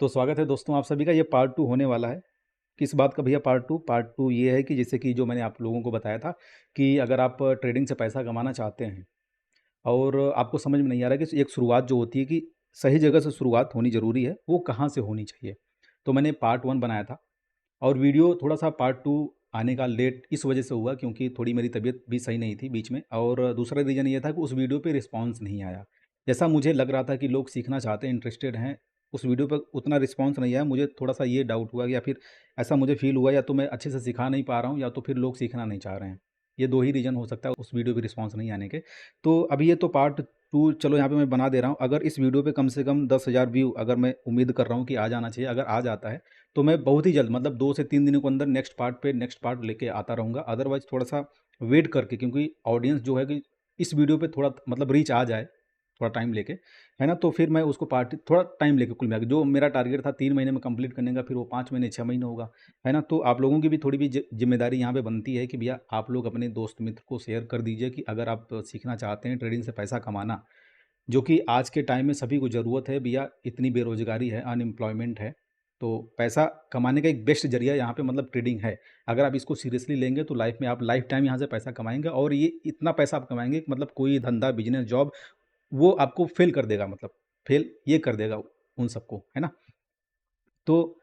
तो स्वागत है दोस्तों आप सभी का। ये पार्ट 2 होने वाला है। किस बात का भैया पार्ट 2? पार्ट 2 ये है कि जैसे कि जो मैंने आप लोगों को बताया था कि अगर आप ट्रेडिंग से पैसा कमाना चाहते हैं और आपको समझ में नहीं आ रहा है कि एक शुरुआत जो होती है कि सही जगह से शुरुआत होनी ज़रूरी है, वो कहाँ से होनी चाहिए। तो मैंने पार्ट 1 बनाया था और वीडियो थोड़ा-सा पार्ट 2 आने का लेट इस वजह से हुआ क्योंकि थोड़ी मेरी तबीयत भी सही नहीं थी बीच में, और दूसरा रीज़न ये था कि उस वीडियो पे रिस्पॉन्स नहीं आया। जैसा मुझे लग रहा था कि लोग सीखना चाहते हैं, इंटरेस्टेड हैं, उस वीडियो पे उतना रिस्पॉन्स नहीं आया। मुझे थोड़ा-सा ये डाउट हुआ या फिर ऐसा मुझे फ़ील हुआ या तो मैं अच्छे से सिखा नहीं पा रहा हूँ या तो फिर लोग सीखना नहीं चाह रहे हैं। ये 2 ही रीज़न हो सकता है उस वीडियो पे रिस्पॉन्स नहीं आने के। तो अभी ये तो पार्ट 2 चलो यहाँ पे मैं बना दे रहा हूँ। अगर इस वीडियो पे कम से कम 10,000 व्यू अगर मैं उम्मीद कर रहा हूँ कि आ जाना चाहिए, अगर आ जाता है तो मैं बहुत ही जल्द मतलब 2 से 3 दिनों के अंदर नेक्स्ट पार्ट लेके आता रहूँगा। अदरवाइज़ थोड़ा-सा वेट करके, क्योंकि ऑडियंस जो है कि इस वीडियो पे थोड़ा मतलब रीच आ जाए, थोड़ा टाइम लेके, है ना? तो फिर मैं उसको पार्ट थोड़ा टाइम लेके कुल मिला के जो मेरा टारगेट था 3 महीने में कंप्लीट करने का, फिर वो 5 महीने, 6 महीने होगा, है ना? तो आप लोगों की भी थोड़ी भी ज़िम्मेदारी यहाँ पे बनती है कि भैया आप लोग अपने दोस्त मित्र को शेयर कर दीजिए कि अगर आप सीखना चाहते हैं ट्रेडिंग से पैसा कमाना, जो कि आज के टाइम में सभी को ज़रूरत है भैया, इतनी बेरोज़गारी है, अनएम्प्लॉयमेंट है, तो पैसा कमाने का एक बेस्ट ज़रिया यहाँ पे मतलब ट्रेडिंग है। अगर आप इसको सीरियसली लेंगे तो लाइफ़ में आप लाइफ़ टाइम यहाँ से पैसा कमाएँगे, और ये इतना पैसा आप कमाएँगे कि मतलब कोई धंधा, बिज़नेस, जॉब वो आपको फ़ेल कर देगा, मतलब फ़ेल ये कर देगा उन सबको, है ना? तो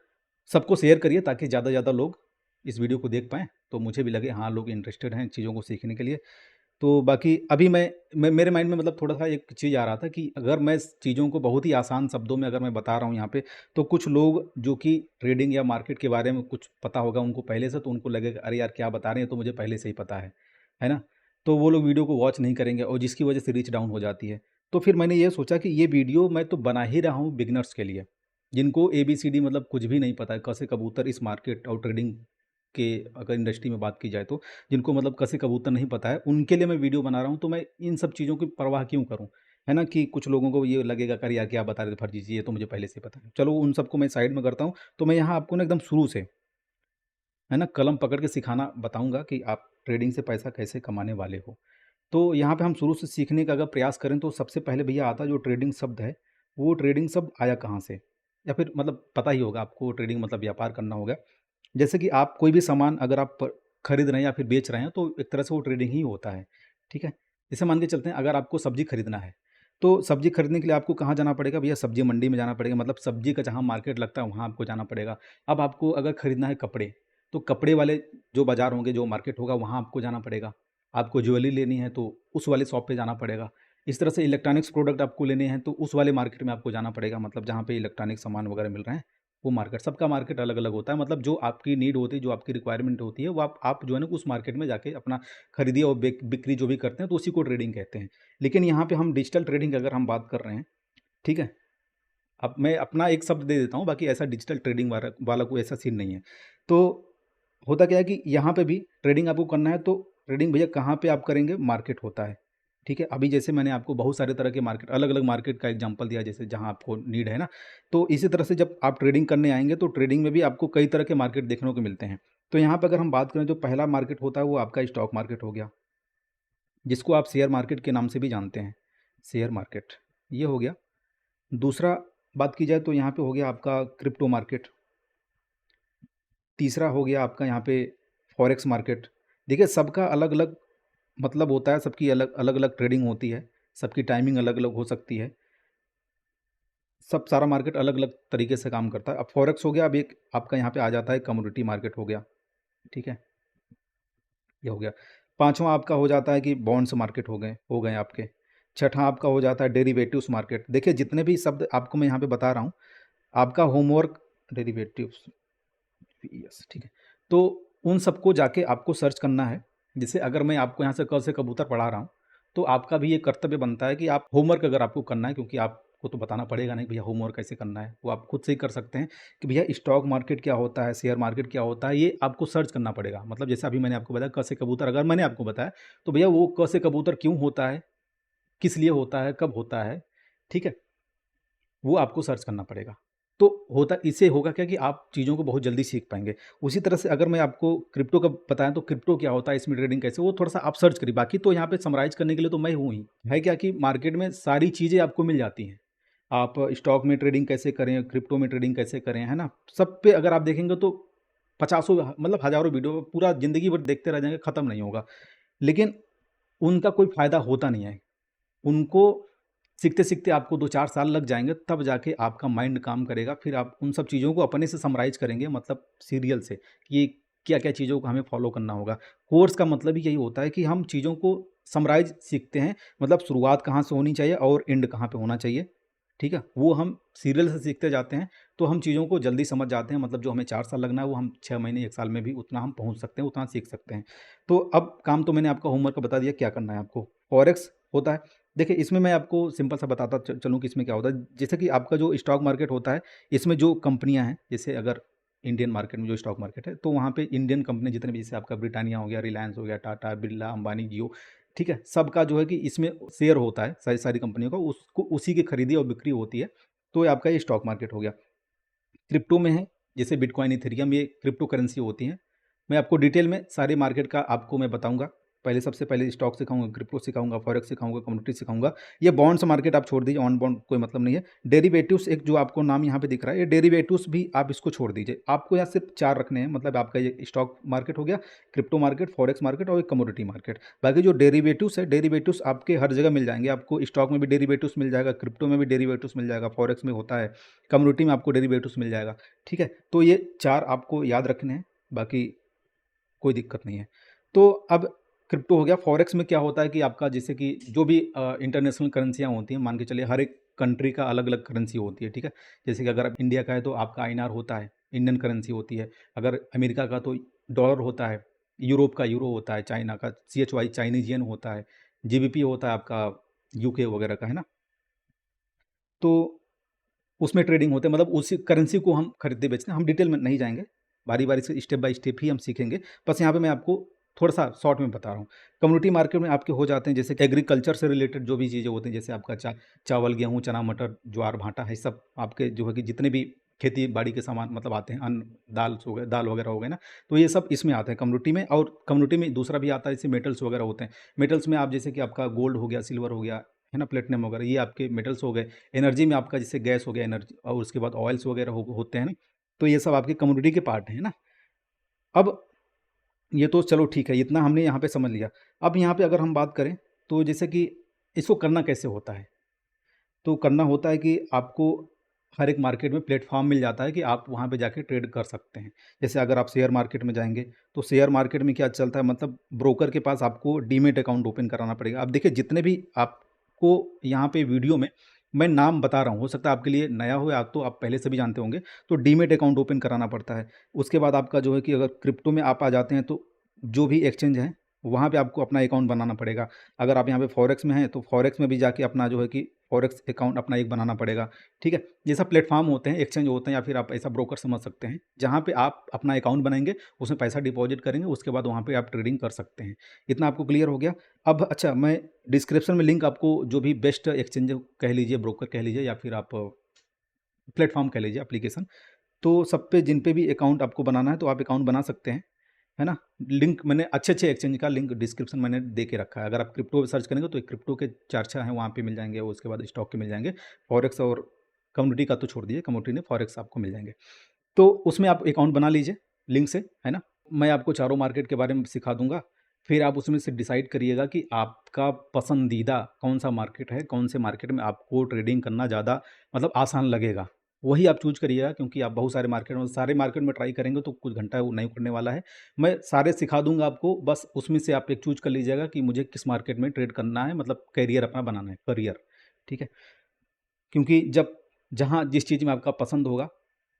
सबको शेयर करिए ताकि ज़्यादा से ज़्यादा लोग इस वीडियो को देख पाएँ, तो मुझे भी लगे हाँ, लोग इंटरेस्टेड हैं चीज़ों को सीखने के लिए। तो बाकी अभी मैं मेरे माइंड में मतलब थोड़ा-सा एक चीज़ आ रहा था कि अगर मैं इस चीज़ों को बहुत ही आसान शब्दों में अगर मैं बता रहा हूँ यहाँ पे, तो कुछ लोग जो कि ट्रेडिंग या मार्केट के बारे में कुछ पता होगा उनको पहले से, तो उनको लगेगा अरे यार क्या बता रहे हैं, तो मुझे पहले से ही पता है ना? तो वो लोग वीडियो को वॉच नहीं करेंगे और जिसकी वजह से रीच डाउन हो जाती है। तो फिर मैंने ये सोचा कि ये वीडियो मैं तो बना ही रहा हूँ बिगिनर्स के लिए, जिनको एबीसीडी मतलब कुछ भी नहीं पता है, क से कबूतर इस मार्केट और ट्रेडिंग के अगर इंडस्ट्री में बात की जाए तो, जिनको मतलब क से कबूतर नहीं पता है, उनके लिए मैं वीडियो बना रहा हूँ। तो मैं इन सब चीज़ों की परवाह क्यों करूँ? है ना? कि कुछ लोगों को ये लगेगा कि अरे यार क्या बता रहे थे फर्जी चीज़, ये तो मुझे पहले से पता है। चलो उन सबको मैं साइड में करता हूँ। तो मैं यहाँ आपको ना एकदम शुरू से, है ना, कलम पकड़ के सिखाना बताऊँगा कि आप ट्रेडिंग से पैसा कैसे कमाने वाले हो। तो यहाँ पे हम शुरू से सीखने का अगर प्रयास करें तो सबसे पहले भैया आता है जो ट्रेडिंग शब्द है, वो ट्रेडिंग शब्द आया कहाँ से? या फिर मतलब पता ही होगा आपको, ट्रेडिंग मतलब व्यापार करना होगा। जैसे कि आप कोई भी सामान अगर आप खरीद रहे हैं या फिर बेच रहे हैं तो एक तरह से वो ट्रेडिंग ही होता है, ठीक है? जैसे मान के चलते हैं अगर आपको सब्ज़ी खरीदना है, तो सब्ज़ी खरीदने के लिए आपको कहाँ जाना पड़ेगा भैया? सब्ज़ी मंडी में जाना पड़ेगा, मतलब सब्ज़ी का जहाँ मार्केट लगता है वहाँ आपको जाना पड़ेगा। अब आपको अगर खरीदना है कपड़े, तो कपड़े वाले जो बाज़ार होंगे, जो मार्केट होगा वहाँ आपको जाना पड़ेगा। आपको ज्वेलरी लेनी है तो उस वाले शॉप पे जाना पड़ेगा। इस तरह से इलेक्ट्रॉनिक्स प्रोडक्ट आपको लेने हैं तो उस वाले मार्केट में आपको जाना पड़ेगा, मतलब जहाँ पे इलेक्ट्रॉनिक सामान वगैरह मिल रहे हैं, वो मार्केट। सबका मार्केट अलग-अलग होता है, मतलब जो आपकी नीड होती है, जो आपकी रिक्वायरमेंट होती है, वो आप जो है ना उस मार्केट में जाके अपना खरीदिए और बिक्री जो भी करते हैं तो उसी को ट्रेडिंग कहते हैं। लेकिन यहाँ पे हम डिजिटल ट्रेडिंग अगर हम बात कर रहे हैं, ठीक है? अब मैं अपना एक शब्द दे देता हूँ, बाकी ऐसा डिजिटल ट्रेडिंग वाला वाला कोई ऐसा सीन नहीं है। तो होता क्या है कि यहाँ पे भी ट्रेडिंग आपको करना है तो ट्रेडिंग भैया कहाँ पे आप करेंगे? मार्केट होता है, ठीक है? अभी जैसे मैंने आपको बहुत सारे तरह के मार्केट, अलग-अलग मार्केट का एग्ज़ाम्पल दिया, जैसे जहाँ आपको नीड है ना, तो इसी तरह से जब आप ट्रेडिंग करने आएँगे तो ट्रेडिंग में भी आपको कई तरह के मार्केट देखने को मिलते हैं। तो यहाँ पे अगर हम बात करें तो पहला मार्केट होता है वो आपका स्टॉक मार्केट हो गया, जिसको आप शेयर मार्केट के नाम से भी जानते हैं, शेयर मार्केट, ये हो गया। दूसरा बात की जाए तो यहाँ पे हो गया आपका क्रिप्टो मार्केट। तीसरा हो गया आपका यहाँ पे फॉरेक्स मार्केट। देखिए सबका अलग-अलग मतलब होता है, सबकी अलग-अलग ट्रेडिंग होती है, सबकी टाइमिंग अलग-अलग हो सकती है। सब सारा मार्केट अलग-अलग तरीके से काम करता है। अब फॉरेक्स हो गया, अब एक आपका यहाँ पे आ जाता है कमोडिटी मार्केट हो गया, ठीक है? ये हो गया। पाँचवाँ आपका हो जाता है कि बॉन्ड्स मार्केट हो गए आपके। छठा आपका हो जाता है डेरिवेटिव्स मार्केट। देखिए जितने भी शब्द आपको मैं यहाँ पे बता रहा हूँ, आपका होमवर्क डेरिवेटिव्स, यस, ठीक है। तो उन सबको जाके आपको सर्च करना है। जैसे अगर मैं आपको यहाँ से क से कबूतर पढ़ा रहा हूँ, तो आपका भी ये कर्तव्य बनता है कि आप होमवर्क अगर आपको करना है, क्योंकि आपको तो बताना पड़ेगा नहीं भैया होमवर्क कैसे करना है, वो आप खुद से ही कर सकते हैं कि भैया स्टॉक मार्केट क्या होता है, शेयर मार्केट क्या होता है, ये आपको सर्च करना पड़ेगा। मतलब जैसे अभी मैंने आपको बताया क से कबूतर, अगर मैंने आपको बताया, तो भैया वो क से कबूतर क्यों होता है, किस लिए होता है, कब होता है, ठीक है? वो आपको सर्च करना पड़ेगा। तो होता इससे होगा क्या कि आप चीज़ों को बहुत जल्दी सीख पाएँगे। उसी तरह से अगर मैं आपको क्रिप्टो का बताएँ तो क्रिप्टो क्या होता है, इसमें ट्रेडिंग कैसे, वो थोड़ा-सा आप सर्च करिए। बाकी तो यहाँ पे समराइज़ करने के लिए तो मैं हूँ ही। है क्या कि मार्केट में सारी चीज़ें आपको मिल जाती हैं। आप स्टॉक में ट्रेडिंग कैसे करें, क्रिप्टो में ट्रेडिंग कैसे करें, है ना? सब पे अगर आप देखेंगे तो पचासों मतलब हज़ारों वीडियो पूरा ज़िंदगी भर देखते रह जाएँगे, ख़त्म नहीं होगा। लेकिन उनका कोई फ़ायदा होता नहीं है। उनको सीखते-सीखते आपको 2-4 साल लग जाएँगे, तब जाके आपका माइंड काम करेगा। फिर आप उन सब चीज़ों को अपने से समराइज़ करेंगे, मतलब सीरियल से, कि क्या-क्या चीज़ों को हमें फ़ॉलो करना होगा। कोर्स का मतलब ही यही होता है कि हम चीज़ों को समराइज़ सीखते हैं, मतलब शुरुआत कहाँ से होनी चाहिए और एंड कहाँ पे होना चाहिए, ठीक है? वो हम सीरियल से सीखते जाते हैं, तो हम चीज़ों को जल्दी समझ जाते हैं, मतलब जो हमें 4 साल लगना है, वो हम 6 महीने, 1 साल में भी उतना हम पहुँच सकते हैं, उतना सीख सकते हैं। तो अब काम तो मैंने आपका होमवर्क बता दिया, क्या करना है आपको। फॉरेक्स होता है, देखिए इसमें मैं आपको सिंपल सा बताता चलूँ कि इसमें क्या होता है। जैसे कि आपका जो स्टॉक मार्केट होता है, इसमें जो कंपनियाँ हैं, जैसे अगर इंडियन मार्केट में जो स्टॉक मार्केट है, तो वहाँ पे इंडियन कंपनी जितने भी, जैसे आपका ब्रिटानिया हो गया, रिलायंस हो गया, टाटा, बिरला, अंबानी, जियो, ठीक है? सबका जो है कि इसमें शेयर होता है, सारी सारी कंपनियों का, उसको उसी की खरीदी और बिक्री होती है, तो ये आपका ये स्टॉक मार्केट हो गया। क्रिप्टो में है, जैसे बिटकॉइन, इथेरियम, ये क्रिप्टो करेंसी होती हैं। मैं आपको डिटेल में सारे मार्केट का आपको मैं बताऊँगा। पहले सबसे पहले स्टॉक सिखाऊँगा, क्रिप्टो सिखाऊँगा, फॉरेक्स सिखाऊँगा, कमोडिटी सिखाऊँगा। ये बॉन्ड्स मार्केट आप छोड़ दीजिए, ऑन बॉन्ड कोई मतलब नहीं है। डेरिवेटिव्स, एक जो आपको नाम यहाँ पे दिख रहा है, ये डेरिवेटिव्स भी आप इसको छोड़ दीजिए। आपको यहाँ सिर्फ 4 रखने हैं, मतलब आपका ये स्टॉक मार्केट हो गया, क्रिप्टो मार्केट, फॉरेक्स मार्केट और एक कमोडिटी मार्केट। बाकी जो डेरिवेटिव्स है, डेरिवेटिव्स आपके हर जगह मिल जाएँगे। आपको स्टॉक में भी डेरिवेटिव्स मिल जाएगा, क्रिप्टो में भी डेरिवेटिव्स मिल जाएगा, फॉरेक्स में होता है, कमोडिटी में आपको डेरिवेटिव्स मिल जाएगा। ठीक है? तो ये 4 आपको याद रखने हैं, बाकी कोई दिक्कत नहीं है। तो अब क्रिप्टो हो गया। फॉरेक्स में क्या होता है कि आपका जैसे कि जो भी इंटरनेशनल करेंसियाँ होती हैं, मान के चलिए हर एक कंट्री का अलग-अलग करेंसी होती है, ठीक है? जैसे कि अगर आप इंडिया का है तो आपका आईएनआर होता है, इंडियन करेंसी होती है। अगर अमेरिका का तो डॉलर होता है, यूरोप का यूरो होता है, चाइना का CHY चाइनीज़ येन होता है, GBP होता है आपका यूके वगैरह का, है ना? तो उसमें ट्रेडिंग होते हैं, मतलब उसी करेंसी को हम खरीदते बेचते हैं। हम डिटेल में नहीं जाएँगे, बारी-बारी से स्टेप बाय स्टेप ही हम सीखेंगे। बस यहाँ पे मैं आपको थोड़ा-सा शॉर्ट में बता रहा हूँ। कम्युनिटी मार्केट में आपके हो जाते हैं जैसे कि एग्रीकल्चर से रिलेटेड जो भी चीज़ें होती हैं, जैसे आपका चावल, गेहूँ, चना, मटर, ज्वार, भाटा है, सब आपके जो है कि जितने भी खेती-बाड़ी के सामान मतलब आते हैं, अन्न, दाल वगैरह हो गए ना, तो ये सब इसमें आते हैं कम्युनिटी में। और कम्युनिटी में दूसरा भी आता है, जैसे मेटल्स वगैरह होते हैं। मेटल्स में आप जैसे कि आपका गोल्ड हो गया, सिल्वर हो गया, है ना, प्लेटिनम वगैरह, ये आपके मेटल्स हो गए। एनर्जी में आपका जैसे गैस हो गया एनर्जी, और उसके बाद ऑयल्स वगैरह होते हैं ना, तो ये सब आपके कमोडिटी के पार्ट हैं ना। अब ये तो चलो ठीक है, इतना हमने यहाँ पे समझ लिया। अब यहाँ पे अगर हम बात करें, तो जैसे कि इसको करना कैसे होता है, तो करना होता है कि आपको हर एक मार्केट में प्लेटफॉर्म मिल जाता है कि आप वहाँ पे जाके ट्रेड कर सकते हैं। जैसे अगर आप शेयर मार्केट में जाएंगे, तो शेयर मार्केट में क्या चलता है, मतलब ब्रोकर के पास आपको डीमेट अकाउंट ओपन कराना पड़ेगा। अब देखिए, जितने भी आपको यहाँ पे वीडियो में मैं नाम बता रहा हूँ, हो सकता है आपके लिए नया हो या तो आप पहले से भी जानते होंगे, तो डीमेट अकाउंट ओपन कराना पड़ता है। उसके बाद आपका जो है कि अगर क्रिप्टो में आप आ जाते हैं, तो जो भी एक्सचेंज है, वहाँ पे आपको अपना अकाउंट बनाना पड़ेगा। अगर आप यहाँ पे फॉरेक्स में हैं, तो फॉरेक्स में भी जाके अपना जो है कि फॉरेक्स अकाउंट अपना एक बनाना पड़ेगा, ठीक है? ये सब प्लेटफ़ॉर्म होते हैं, एक्सचेंज होते हैं, या फिर आप ऐसा ब्रोकर समझ सकते हैं, जहाँ पे आप अपना अकाउंट बनाएँगे, उसमें पैसा डिपॉज़िट करेंगे, उसके बाद वहाँ पे आप ट्रेडिंग कर सकते हैं। इतना आपको क्लियर हो गया? अब अच्छा, मैं डिस्क्रिप्शन में लिंक आपको जो भी बेस्ट एक्सचेंज कह लीजिए, ब्रोकर कह लीजिए, या फिर आप प्लेटफ़ॉर्म कह लीजिए, एप्लीकेशन, तो सब पे जिन पे भी अकाउंट आपको बनाना है, तो आप अकाउंट बना सकते हैं, है ना? लिंक मैंने अच्छे-अच्छे एक्सचेंज का लिंक डिस्क्रिप्शन मैंने दे के रखा है। अगर आप क्रिप्टो सर्च करेंगे, तो क्रिप्टो के चर्चा हैं, वहाँ पे मिल जाएँगे, और उसके बाद स्टॉक के मिल जाएँगे। फॉरेक्स और कमोडिटी का तो छोड़ दीजिए, कमोडिटी नहीं, फॉरेक्स आपको मिल जाएँगे। तो उसमें आप अकाउंट बना लीजिए लिंक से, है ना? मैं आपको चारों मार्केट के बारे में सिखा दूँगा। फिर आप उसमें से डिसाइड करिएगा कि आपका पसंदीदा कौन-सा मार्केट है, कौन से मार्केट में आपको ट्रेडिंग करना ज़्यादा मतलब आसान लगेगा। वही आप चूज़ करिएगा, क्योंकि आप बहुत सारे मार्केट में ट्राई करेंगे तो कुछ घंटा वो नहीं पड़ने वाला है। मैं सारे सिखा दूँगा आपको, बस उसमें से आप एक चूज़ कर लीजिएगा कि मुझे किस मार्केट में ट्रेड करना है, मतलब करियर अपना बनाना है, करियर, ठीक है? क्योंकि जब जहाँ जिस चीज़ में आपका पसंद होगा,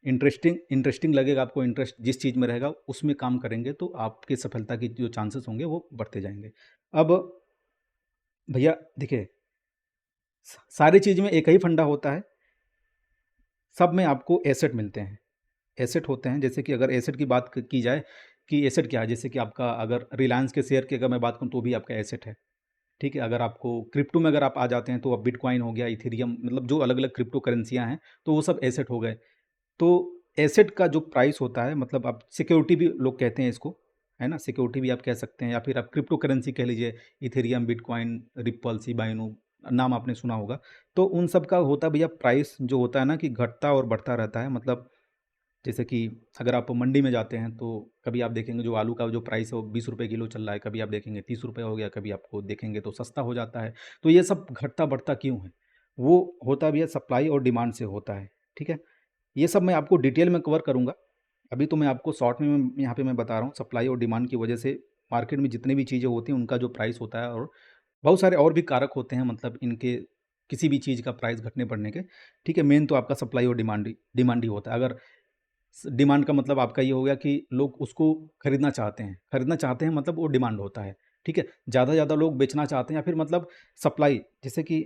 इंटरेस्टिंग इंटरेस्टिंग लगेगा आपको, इंटरेस्ट जिस चीज़ में रहेगा, उसमें काम करेंगे, तो आपकी सफलता की जो चांसेस होंगे वो बढ़ते जाएँगे। अब भैया देखिए, सारी चीज़ में एक ही फंडा होता है, सब में आपको एसेट मिलते हैं। एसेट होते हैं, जैसे कि अगर एसेट की बात की जाए कि एसेट क्या है, जैसे कि आपका अगर रिलायंस के शेयर की अगर मैं बात करूँ, तो भी आपका एसेट है। ठीक है? अगर आपको क्रिप्टो में अगर आप आ जाते हैं, तो अब बिटकॉइन हो गया, इथेरियम, मतलब जो अलग-अलग क्रिप्टो करेंसियाँ हैं, तो वो सब एसेट हो गए। तो एसेट का जो प्राइस होता है, मतलब आप सिक्योरिटी भी लोग कहते हैं इसको, है ना? सिक्योरिटी भी आप कह सकते हैं, या फिर आप क्रिप्टो करेंसी कह लीजिए, Ethereum, bitcoin, ripple, Shiba Inu, नाम आपने सुना होगा। तो उन सब का होता है भैया प्राइस जो होता है ना कि घटता और बढ़ता रहता है। मतलब जैसे कि अगर आप मंडी में जाते हैं तो कभी आप देखेंगे जो आलू का जो प्राइस है वो 20 रुपए किलो चल रहा है, कभी आप देखेंगे 30 रुपए हो गया, कभी आपको देखेंगे तो सस्ता हो जाता है। तो ये सब घटता बढ़ता क्यों है? वो होता भी है सप्लाई और डिमांड से होता है, ठीक है? ये सब मैं आपको डिटेल में कवर करूँगा। अभी तो मैं आपको शॉर्ट में यहाँ पे मैं बता रहा हूँ सप्लाई और डिमांड की वजह से मार्केट में जितनी भी चीज़ें होती हैं उनका जो प्राइस होता है, और बहुत सारे और भी कारक होते हैं मतलब इनके किसी भी चीज़ का प्राइस घटने बढ़ने के, ठीक है? मेन तो आपका सप्लाई और डिमांड ही होता है। अगर डिमांड का मतलब आपका ये हो गया कि लोग उसको खरीदना चाहते हैं मतलब वो डिमांड होता है, ठीक है? ज़्यादा से ज़्यादा लोग बेचना चाहते हैं या फिर मतलब सप्लाई, जैसे कि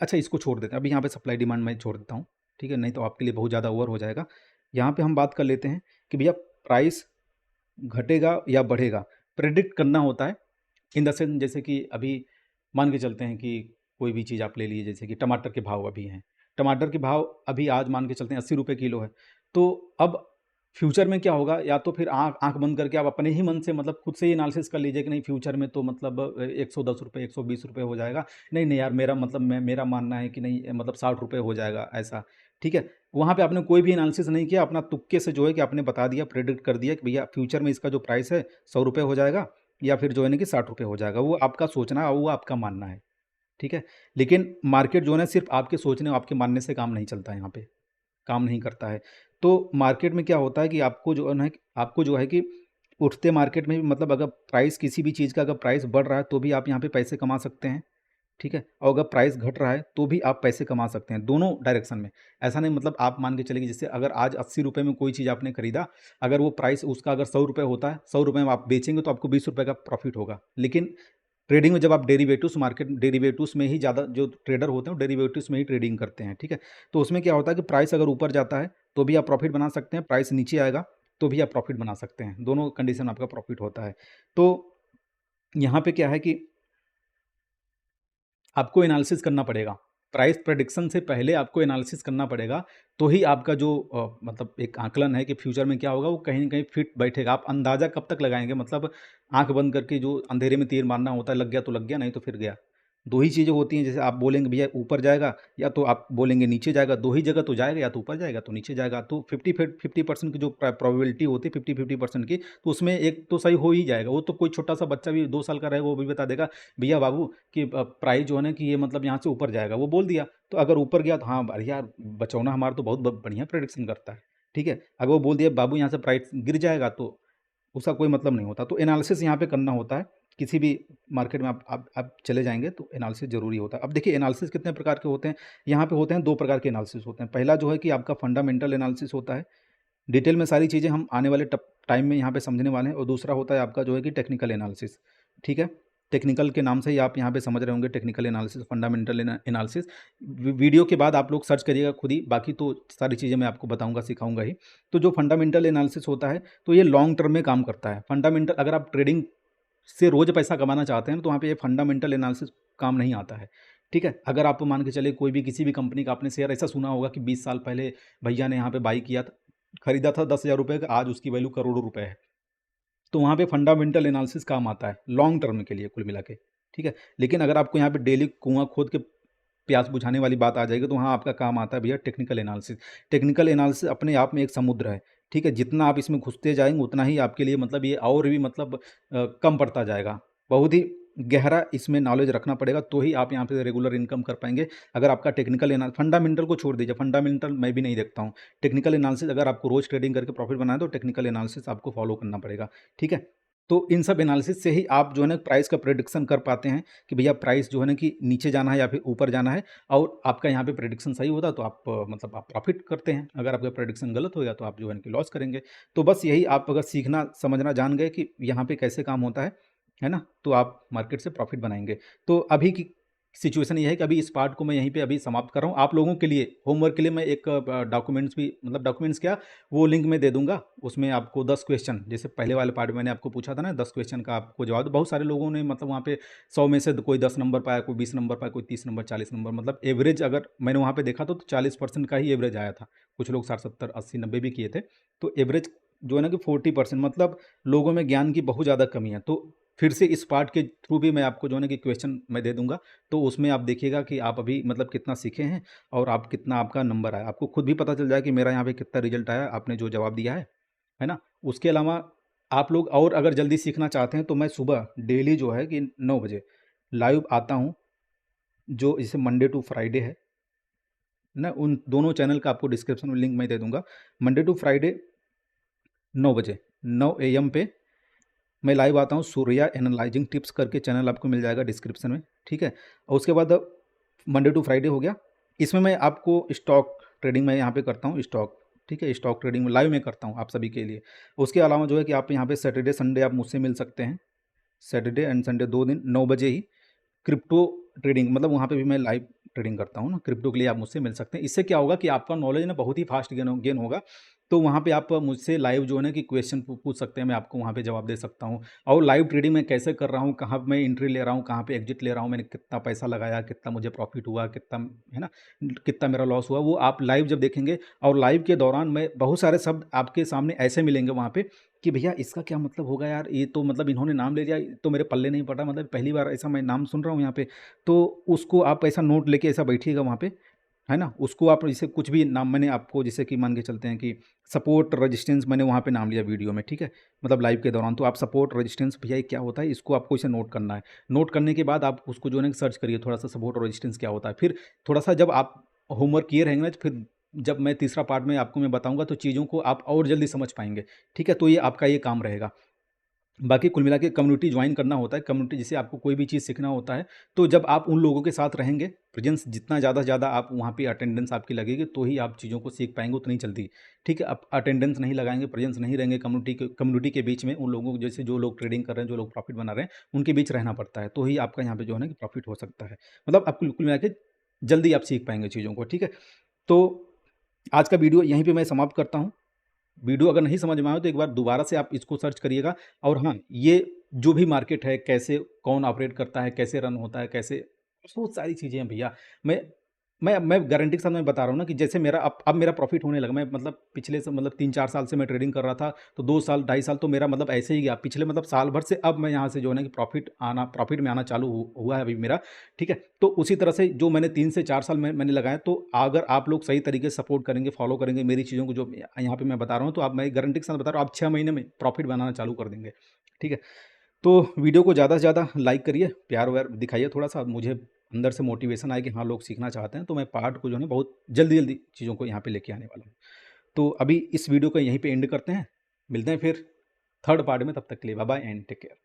अच्छा इसको छोड़ देते हैं, अभी यहाँ पे सप्लाई डिमांड मैं छोड़ देता हूँ, ठीक है? नहीं तो आपके लिए बहुत ज़्यादा ओवर हो जाएगा। यहाँ पे हम बात कर लेते हैं कि भैया प्राइस घटेगा या बढ़ेगा, प्रेडिक्ट करना होता है। इन द सेंस जैसे कि अभी मान के चलते हैं कि कोई भी चीज़ आप ले लीजिए, जैसे कि टमाटर के भाव अभी हैं, टमाटर के भाव अभी आज मान के चलते हैं 80 रुपये किलो है। तो अब फ्यूचर में क्या होगा, या तो फिर आँख आँख बंद करके आप अपने ही मन से मतलब खुद से ही एनालिसिस कर लीजिए कि नहीं फ्यूचर में तो मतलब 110 रुपये 120 रुपये हो जाएगा। नहीं नहीं यार, मेरा मतलब मेरा मानना है कि नहीं मतलब 60 रुपये हो जाएगा ऐसा, ठीक है? वहाँ पे आपने कोई भी एनालिसिस नहीं किया, अपना तुक्के से जो है कि आपने बता दिया, प्रेडिक्ट कर दिया कि भैया फ्यूचर में इसका जो प्राइस है 100 रुपये हो जाएगा या फिर जो है ना कि 60 रुपये हो जाएगा। वो आपका सोचना, वो आपका मानना है, ठीक है? लेकिन मार्केट जो है ना सिर्फ़ आपके सोचने और आपके मानने से काम नहीं चलता है यहाँ पे, काम नहीं करता है। तो मार्केट में क्या होता है कि आपको जो है कि उठते मार्केट में भी मतलब अगर प्राइस किसी भी चीज़ का अगर प्राइस बढ़ रहा है तो भी आप यहाँ पे पैसे कमा सकते हैं, ठीक है? और अगर प्राइस घट रहा है तो भी आप पैसे कमा सकते हैं, दोनों डायरेक्शन में। ऐसा नहीं मतलब आप मान के चलिए कि जैसे अगर आज 80 रुपये में कोई चीज़ आपने खरीदा, अगर वो प्राइस उसका अगर 100 रुपये होता है, 100 रुपये में आप बेचेंगे तो आपको 20 रुपये का प्रॉफ़िट होगा। लेकिन ट्रेडिंग में जब आप डेरिवेटिव्स में ही ज़्यादा जो ट्रेडर होते हैं वो डेरिवेटिव्स में ही ट्रेडिंग करते हैं, ठीक है? तो उसमें क्या होता है कि प्राइस अगर ऊपर जाता है तो भी आप प्रॉफ़िट बना सकते हैं, प्राइस नीचे आएगा तो भी आप प्रॉफ़िट बना सकते हैं, दोनों कंडीशन में आपका प्रॉफ़िट होता है। तो यहाँ पे क्या है कि आपको एनालिसिस करना पड़ेगा। प्राइस प्रेडिक्शन से पहले आपको एनालिसिस करना पड़ेगा, तो ही आपका जो मतलब एक आकलन है कि फ्यूचर में क्या होगा, वो कहीं न कहीं फिट बैठेगा। आप अंदाज़ा कब तक लगाएँगे, मतलब आँख बंद करके जो अंधेरे में तीर मारना होता है, लग गया तो लग गया, नहीं तो फिर गया। 2 ही चीज़ें होती हैं, जैसे आप बोलेंगे भैया ऊपर जाएगा या तो आप बोलेंगे नीचे जाएगा, 2 ही जगह तो जाएगा, या तो ऊपर जाएगा तो नीचे जाएगा। तो 50% की जो प्रोबेबिलिटी होती है 50-50% की, तो उसमें एक तो सही हो ही जाएगा। वो तो कोई छोटा-सा बच्चा भी 2 साल का रहेगा, वो भी बता देगा, भैया बाबू कि प्राइस जो है ना कि ये मतलब यहाँ से ऊपर जाएगा, वो बोल दिया। तो अगर ऊपर गया तो हाँ, अरे यार बचौना हमारा तो बहुत बढ़िया प्रेडिक्शन करता है, ठीक है? अगर वो बोल दिया बाबू यहाँ से प्राइस गिर जाएगा तो उसका कोई मतलब नहीं होता। तो एनालिसिस यहाँ पे करना होता है। किसी भी मार्केट में आप चले जाएँगे तो एनालिसिस ज़रूरी होता है। अब देखिए एनालिसिस कितने प्रकार के होते हैं, यहाँ पे होते हैं 2 प्रकार के एनालिसिस होते हैं। पहला जो है कि आपका फंडामेंटल एनालिसिस होता है, डिटेल में सारी चीज़ें हम आने वाले टाइम में यहाँ पे समझने वाले हैं, और दूसरा होता है आपका जो है कि टेक्निकल एनालिसिस, ठीक है? टेक्निकल के नाम से ही आप यहाँ पे समझ रहे होंगे, technical analysis, fundamental analysis. Video के बाद आप लोग सर्च करिएगा खुद ही, बाकी तो सारी चीज़ें मैं आपको बताऊँगा, सिखाऊँगा ही। तो जो फंडामेंटल एनालिसिस होता है, तो ये लॉन्ग टर्म में काम करता है। फंडामेंटल अगर आप ट्रेडिंग से रोज़ पैसा कमाना चाहते हैं तो वहाँ पे ये फंडामेंटल एनालिसिस काम नहीं आता है, ठीक है? अगर आप मान के चलिए कोई भी किसी भी कंपनी का आपने शेयर ऐसा सुना होगा कि 20 साल पहले भैया ने यहाँ पे बाई किया था, खरीदा था 10,000 रुपए का, आज उसकी वैल्यू करोड़ों रुपए है। तो वहाँ पे फंडामेंटल एनालिसिस काम आता है, लॉन्ग टर्म के लिए कुल मिला के, ठीक है? लेकिन अगर आपको यहाँ पे डेली कुआँ खोद के प्यास बुझाने वाली बात आ जाएगी तो वहाँ आपका काम आता है भैया टेक्निकल एनालिसिस। टेक्निकल एनालिसिस अपने आप में एक समुद्र है, ठीक है? जितना आप इसमें घुसते जाएँगे उतना ही आपके लिए मतलब ये और भी मतलब कम पड़ता जाएगा। बहुत ही गहरा इसमें नॉलेज रखना पड़ेगा तो ही आप यहाँ पे रेगुलर इनकम कर पाएँगे। अगर आपका टेक्निकल एना फंडामेंटल को छोड़ दीजिए, फंडामेंटल मैं भी नहीं देखता हूँ। टेक्निकल एनालिसिस अगर आपको रोज़ ट्रेडिंग करके प्रॉफिट बनाना है तो टेक्निकल एनालिसिस आपको फॉलो करना पड़ेगा, ठीक है? तो इन सब एनालिसिस से ही आप जो है ना प्राइस का प्रेडिक्शन कर पाते हैं कि भैया प्राइस जो है ना कि नीचे जाना है या फिर ऊपर जाना है, और आपका यहाँ पे प्रेडिक्शन सही होता तो आप मतलब आप प्रॉफिट करते हैं। अगर आपका प्रेडिक्शन गलत हो गया तो आप जो है ना कि लॉस करेंगे। तो बस यही आप अगर सीखना समझना जान गए कि यहाँ पे कैसे काम होता है ना? तो आप मार्केट से प्रॉफिट बनाएँगे। तो अभी की सिचुएशन ये है कि अभी इस पार्ट को मैं यहीं पे अभी समाप्त कर रहा हूँ। आप लोगों के लिए होमवर्क के लिए मैं एक डॉक्यूमेंट्स भी मतलब डॉक्यूमेंट्स क्या, वो लिंक मैं दे दूँगा। उसमें आपको 10 क्वेश्चन, जैसे पहले वाले पार्ट में मैंने आपको पूछा था ना 10 क्वेश्चन का आपको जवाब दो। बहुत सारे लोगों ने मतलब वहाँ पे 100 में से कोई 10 नंबर पाया, कोई 20 नंबर पाया, कोई 30 नंबर, 40 नंबर, मतलब एवरेज अगर मैंने वहाँ पे देखा तो 40% का ही एवरेज आया था। कुछ लोग 60, 70, 80, 90 भी किए थे। तो एवरेज जो है ना कि 40% मतलब लोगों में ज्ञान की बहुत ज़्यादा कमी है। तो फिर से इस पार्ट के थ्रू भी मैं आपको जो है ना कि क्वेश्चन मैं दे दूँगा, तो उसमें आप देखिएगा कि आप अभी मतलब कितना सीखे हैं और आप कितना आपका नंबर आया। आपको खुद भी पता चल जाए कि मेरा यहाँ पे कितना रिज़ल्ट आया, आपने जो जवाब दिया है ना? उसके अलावा आप लोग और अगर जल्दी सीखना चाहते हैं तो मैं सुबह डेली जो है कि 9 बजे लाइव आता हूँ, जो जैसे मंडे टू फ्राइडे है ना, उन दोनों चैनल का आपको डिस्क्रिप्शन में लिंक मैं दे दूँगा। मंडे टू फ्राइडे 9 बजे 9 एएम पे मैं लाइव आता हूँ। सूर्या एनालाइजिंग टिप्स करके चैनल आपको मिल जाएगा डिस्क्रिप्शन में, ठीक है? और उसके बाद मंडे टू फ्राइडे हो गया। इसमें मैं आपको स्टॉक ट्रेडिंग मैं यहाँ पे करता हूँ स्टॉक, ठीक है? स्टॉक ट्रेडिंग में लाइव में करता हूँ आप सभी के लिए। उसके अलावा जो है कि आप यहाँ पे सैटरडे संडे आप मुझसे मिल सकते हैं। सैटरडे एंड संडे 2 दिन 9 बजे ही क्रिप्टो ट्रेडिंग मतलब वहाँ पे भी मैं लाइव ट्रेडिंग करता हूँ ना, क्रिप्टो के लिए आप मुझसे मिल सकते हैं। इससे क्या होगा कि आपका नॉलेज ना बहुत ही फास्ट गेन होगा। तो वहाँ पे आप मुझसे लाइव जो है ना कि क्वेश्चन पूछ सकते हैं, मैं आपको वहाँ पे जवाब दे सकता हूँ। और लाइव ट्रेडिंग मैं कैसे कर रहा हूँ, कहाँ पे मैं एंट्री ले रहा हूँ, कहाँ पे एग्जिट ले रहा हूँ, मैंने कितना पैसा लगाया, कितना मुझे प्रॉफिट हुआ, कितना है ना, कितना मेरा लॉस हुआ, वो आप लाइव जब देखेंगे। और लाइव के दौरान मैं बहुत सारे शब्द आपके सामने ऐसे मिलेंगे वहाँ पे कि भैया इसका क्या मतलब होगा यार, ये तो मतलब इन्होंने नाम ले लिया, ये तो मेरे पल्ले नहीं पड़ा, मतलब पहली बार ऐसा मैं नाम सुन रहा हूँ यहाँ पे। तो उसको आप ऐसा नोट लेके ऐसा बैठिएगा वहाँ पे, है ना? उसको आप जैसे कुछ भी नाम मैंने आपको जैसे कि मान के चलते हैं कि सपोर्ट रेजिस्टेंस मैंने वहाँ पे नाम लिया वीडियो में, ठीक है? मतलब लाइव के दौरान तो आप सपोर्ट रेजिस्टेंस भैया ये क्या होता है, इसको आपको इसे नोट करना है। नोट करने के बाद आप उसको जो है ना सर्च करिए थोड़ा-सा सपोर्ट और रेजिस्टेंस क्या होता है। फिर थोड़ा-सा जब आप होमवर्क किए रहेंगे ना, तो फिर जब मैं तीसरा पार्ट में आपको मैं बताऊँगा तो चीज़ों को आप और जल्दी समझ पाएँगे, ठीक है? तो ये आपका ये काम रहेगा। बाकी कुल मिला के कम्युनिटी ज्वाइन करना होता है, कम्युनिटी जैसे आपको कोई भी चीज़ सीखना होता है, तो जब आप उन लोगों के साथ रहेंगे, प्रेज़ेंस जितना ज़्यादा से ज़्यादा आप वहाँ पे अटेंडेंस आपकी लगेगी, तो ही आप चीज़ों को सीख पाएँगे उतनी जल्दी, ठीक है? आप अटेंडेंस नहीं लगाएँगे, प्रेज़ेंस नहीं रहेंगे कम्युनिटी के बीच में, उन लोगों को जैसे जो लोग ट्रेडिंग कर रहे हैं, जो लोग प्रॉफ़िट बना रहे हैं, उनके बीच रहना पड़ता है, तो ही आपका यहाँ पे जो है ना कि प्रॉफ़िट हो सकता है। मतलब आप कुल कुल मिला के जल्दी आप सीख पाएँगे चीज़ों को, ठीक है? तो आज का वीडियो यहीं पे मैं समाप्त करता हूँ। वीडियो अगर नहीं समझ में आया तो एक बार दोबारा से आप इसको सर्च करिएगा। और हाँ, ये जो भी मार्केट है, कैसे कौन ऑपरेट करता है, कैसे रन होता है, कैसे बहुत सारी चीज़ें हैं भैया। मैं मैं गारंटी के साथ मैं बता रहा हूँ ना कि जैसे मेरा अब मेरा प्रॉफ़िट होने लगा। मैं मतलब पिछले से मतलब 3-4 साल से मैं ट्रेडिंग कर रहा था, तो 2 साल, ढाई साल तो मेरा मतलब ऐसे ही गया। पिछले मतलब साल भर से अब मैं यहाँ से जो है ना कि प्रॉफ़िट में आना चालू हुआ है अभी मेरा, ठीक है? तो उसी तरह से जो मैंने 3 से 4 साल मैंने लगाए, तो अगर आप लोग सही तरीके से सपोर्ट करेंगे, फ़ॉलो करेंगे मेरी चीज़ों को जो यहाँ पे मैं बता रहा हूँ, तो आप मैं गारंटी के साथ बता रहा हूँ, आप 6 महीने में प्रॉफ़िट बनाना चालू कर देंगे, ठीक है? तो वीडियो को ज़्यादा से ज़्यादा लाइक करिए, प्यार-व्यार दिखाइए थोड़ा-सा, मुझे अंदर से मोटिवेशन आए कि हाँ, लोग सीखना चाहते हैं, तो मैं पार्ट को जो है ना बहुत जल्दी-जल्दी चीज़ों को यहाँ पे लेके आने वाला हूँ। तो अभी इस वीडियो को यहीं पे एंड करते हैं, मिलते हैं फिर थर्ड पार्ट में, तब तक के लिए bye bye and take care.